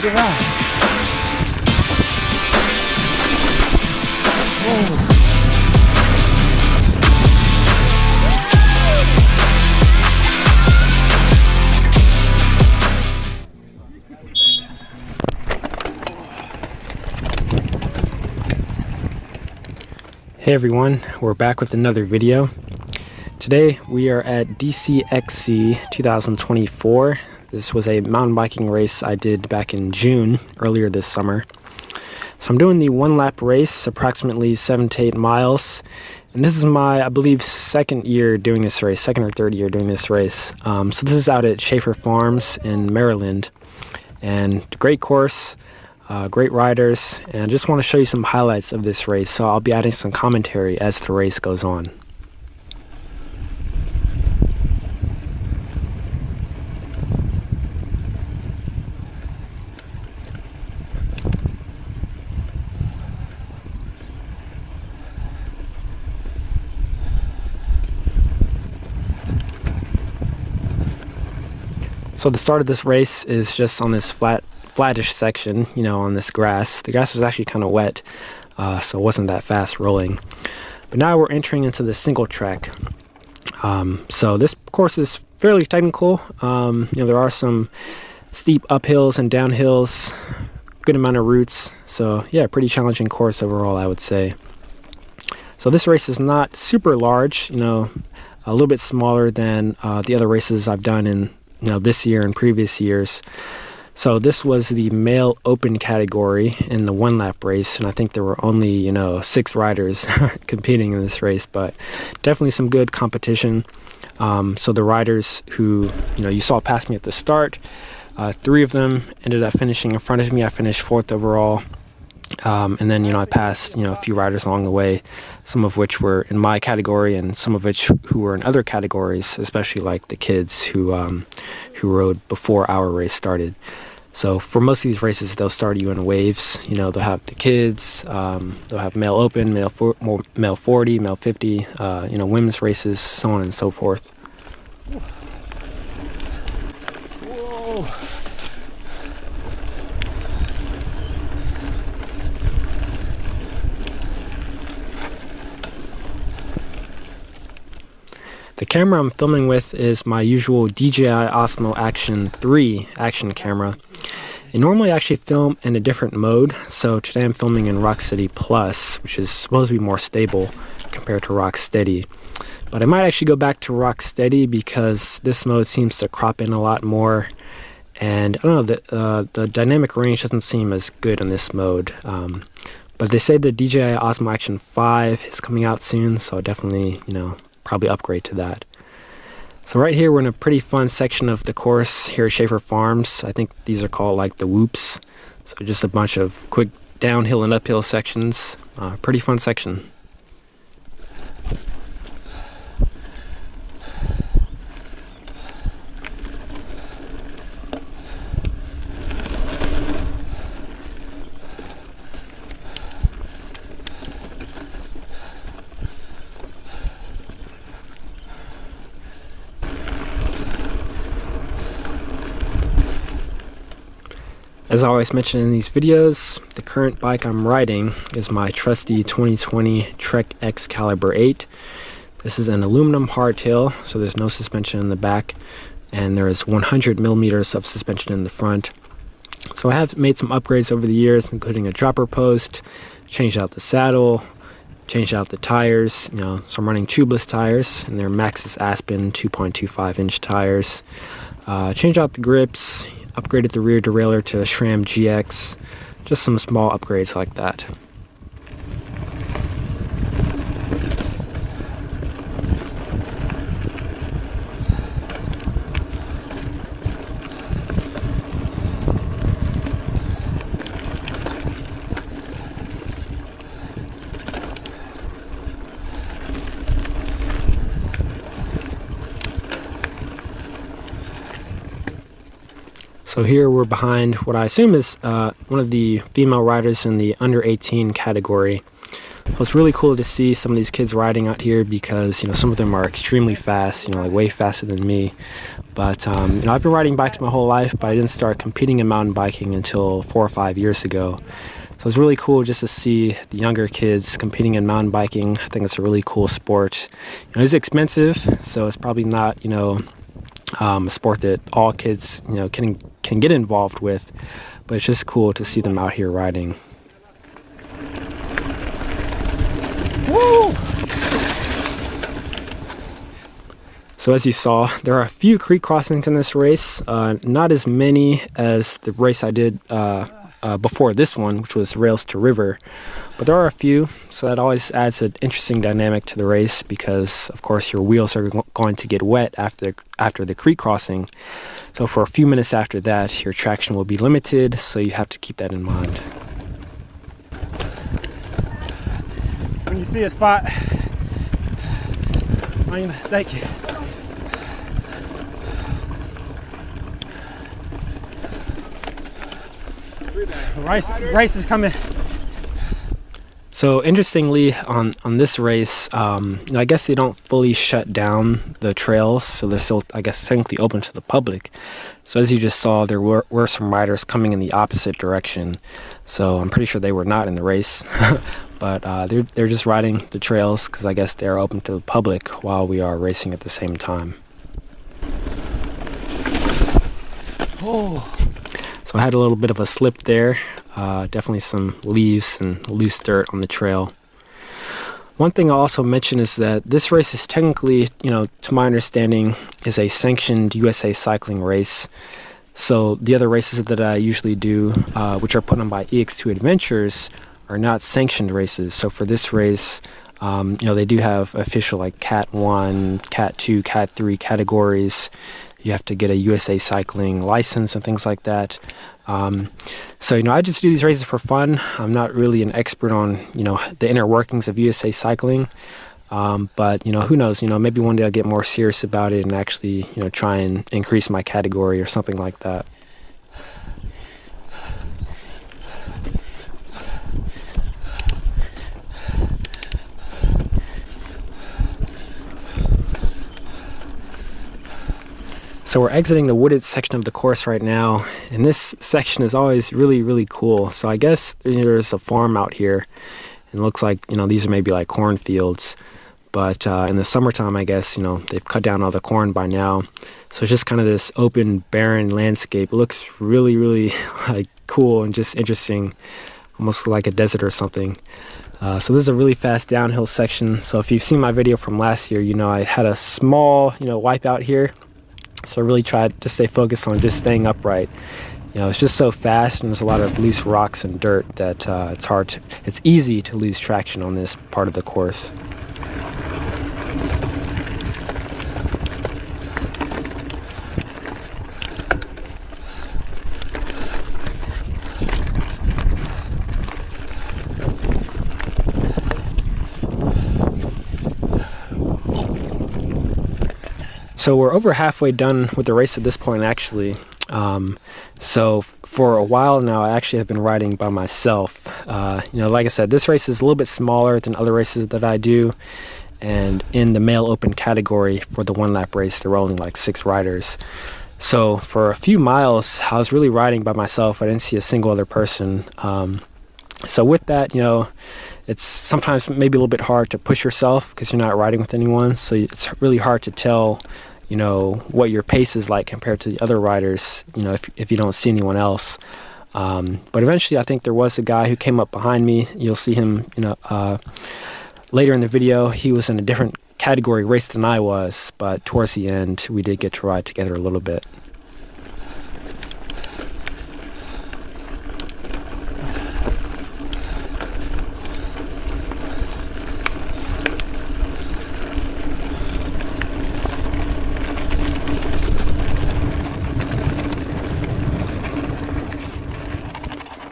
Look at that. Whoa. Hey everyone, we're back with another video. Today we are at DCXC 2024. This was a mountain biking race I did back in June, earlier this summer. So I'm doing the one lap race, approximately 7 to 8 miles. And this is my, I believe, second year doing this race, second or third year doing this race. So this is out at Schaeffer Farms in Maryland. And great course. Great riders, and I just want to show you some highlights of this race, so I'll be adding some commentary as the race goes on. So the start of this race is just on this flattish section, you know, on this grass. The grass was actually kind of wet, so it wasn't that fast rolling. But now we're entering into the single track. So this course is fairly technical. You know, there are some steep uphills and downhills, good amount of roots. So yeah, pretty challenging course overall, I would say. So this race is not super large, you know, a little bit smaller than the other races I've done in, you know, this year and previous years. So this was the male open category in the one lap race, and I think there were only, you know, 6 riders competing in this race, but definitely some good competition. So the riders who, you know, you saw pass me at the start, 3 of them ended up finishing in front of me. I finished 4th overall. And then, you know, I passed, you know, a few riders along the way, some of which were in my category and some of which who were in other categories, especially like the kids who rode before our race started. So for most of these races, they'll start you in waves. You know, they'll have the kids, they'll have male open, male 40, male 50, you know, women's races, so on and so forth. Whoa. The camera I'm filming with is my usual DJI Osmo Action 3 action camera. And normally I actually film in a different mode, so today I'm filming in Rocksteady Plus, which is supposed to be more stable compared to Rocksteady. But I might actually go back to Rocksteady because this mode seems to crop in a lot more, and I don't know, the dynamic range doesn't seem as good in this mode. But they say the DJI Osmo Action 5 is coming out soon, so definitely, you know, probably upgrade to that. So right here we're in a pretty fun section of the course here at Schaeffer Farms. I think these are called like the whoops. So just a bunch of quick downhill and uphill sections. Pretty fun section. As I always mention in these videos, the current bike I'm riding is my trusty 2020 Trek X Caliber 8. This is an aluminum hardtail, so there's no suspension in the back, and there is 100 millimeters of suspension in the front. So I have made some upgrades over the years, including a dropper post, changed out the saddle, changed out the tires. You know, so I'm running tubeless tires, and they're Maxxis Aspen 2.25-inch tires. Changed out the grips, upgraded the rear derailleur to a SRAM GX, just some small upgrades like that. So here we're behind what I assume is one of the female riders in the under 18 category. So it's really cool to see some of these kids riding out here because, you know, some of them are extremely fast, you know, like way faster than me. But, you know, I've been riding bikes my whole life, but I didn't start competing in mountain biking until 4 or 5 years ago. So it's really cool just to see the younger kids competing in mountain biking. I think it's a really cool sport. You know, it's expensive, so it's probably not, you know, a sport that all kids, you know, can get involved with. But it's just cool to see them out here riding. Woo! So as you saw, there are a few creek crossings in this race, not as many as the race I did before this one, which was rails to river, but there are a few, so that always adds an interesting dynamic to the race because, of course, your wheels are going to get wet after the creek crossing. So for a few minutes after that, your traction will be limited, so you have to keep that in mind. When you see a spot, thank you. Race is coming. So interestingly, on this race, I guess they don't fully shut down the trails, so they're still, I guess, technically open to the public. So as you just saw, there were some riders coming in the opposite direction. So I'm pretty sure they were not in the race, but they're just riding the trails because I guess they're open to the public while we are racing at the same time. Oh. So I had a little bit of a slip there, definitely some leaves and loose dirt on the trail. One thing I'll also mention is that this race is technically, you know, to my understanding, is a sanctioned USA cycling race. So the other races that I usually do, which are put on by EX2 Adventures, are not sanctioned races. So for this race, you know, they do have official like Cat 1, Cat 2, Cat 3 categories. You have to get a USA Cycling license and things like that. So, you know, I just do these races for fun. I'm not really an expert on, you know, the inner workings of USA Cycling. But, you know, who knows, you know, maybe one day I'll get more serious about it and actually, you know, try and increase my category or something like that. So we're exiting the wooded section of the course right now, and this section is always really, really cool. So I guess there's a farm out here, and it looks like, you know, these are maybe like cornfields. But in the summertime, I guess, you know, they've cut down all the corn by now. So it's just kind of this open, barren landscape. It looks really, really like cool and just interesting, almost like a desert or something. So this is a really fast downhill section. So if you've seen my video from last year, you know, I had a small, you know, wipeout here. So I really tried to stay focused on just staying upright. You know, it's just so fast and there's a lot of loose rocks and dirt that it's easy to lose traction on this part of the course. So we're over halfway done with the race at this point, actually. So for a while now, I actually have been riding by myself. You know, like I said, this race is a little bit smaller than other races that I do. And in the male open category for the one-lap race, there were only like 6 riders. So for a few miles, I was really riding by myself. I didn't see a single other person. So with that, you know, it's sometimes maybe a little bit hard to push yourself because you're not riding with anyone. So it's really hard to tell, you know, what your pace is like compared to the other riders, you know, if you don't see anyone else. But eventually I think there was a guy who came up behind me. You'll see him, you know, later in the video. He was in a different category race than I was, but towards the end we did get to ride together a little bit.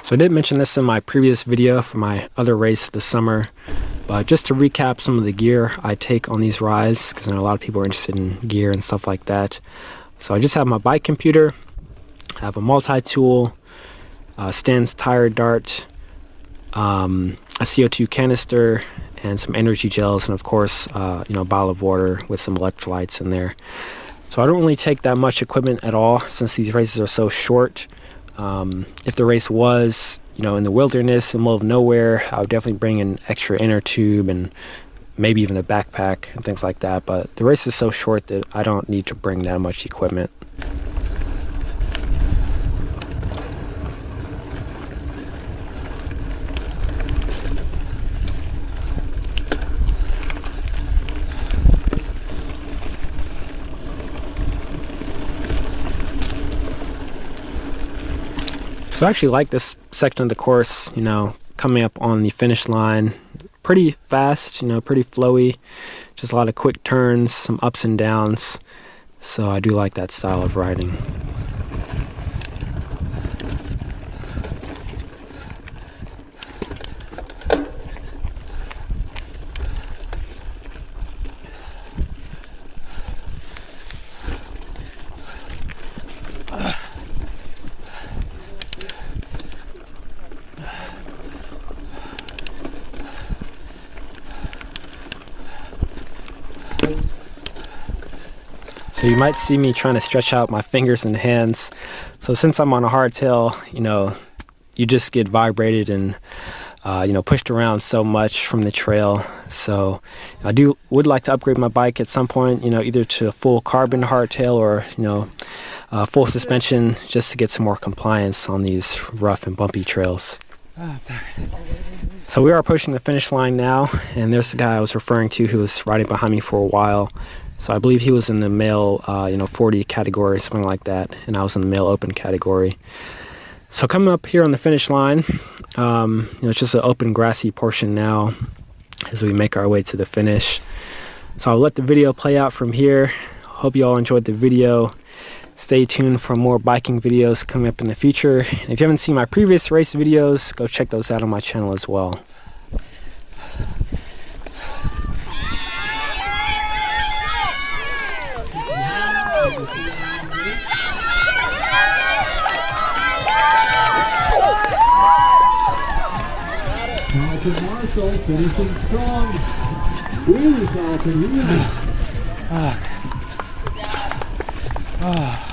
So I did mention this in my previous video for my other race this summer, but just to recap some of the gear I take on these rides, because I know a lot of people are interested in gear and stuff like that. So I just have my bike computer, I have a multi-tool, Stan's tire dart, a CO2 canister, and some energy gels, and of course, a bottle of water with some electrolytes in there. So I don't really take that much equipment at all since these races are so short. If the race was, in the wilderness, in the middle of nowhere, I would definitely bring an extra inner tube and maybe even a backpack and things like that. But the race is so short that I don't need to bring that much equipment. So I actually like this section of the course, coming up on the finish line. Pretty fast, pretty flowy. Just a lot of quick turns, some ups and downs. So I do like that style of riding. So you might see me trying to stretch out my fingers and hands. So since I'm on a hardtail, you just get vibrated and pushed around so much from the trail. So I would like to upgrade my bike at some point, either to a full carbon hardtail or full suspension, just to get some more compliance on these rough and bumpy trails. Oh, I'm tired. So we are approaching the finish line now, and there's the guy I was referring to who was riding behind me for a while. So I believe he was in the male, 40 category, something like that, and I was in the male open category. So coming up here on the finish line, it's just an open grassy portion now as we make our way to the finish. So I'll let the video play out from here. Hope you all enjoyed the video. Stay tuned for more biking videos coming up in the future. And if you haven't seen my previous race videos, go check those out on my channel as well. Carlton Marshall finishing strong. Really, Carlton, you.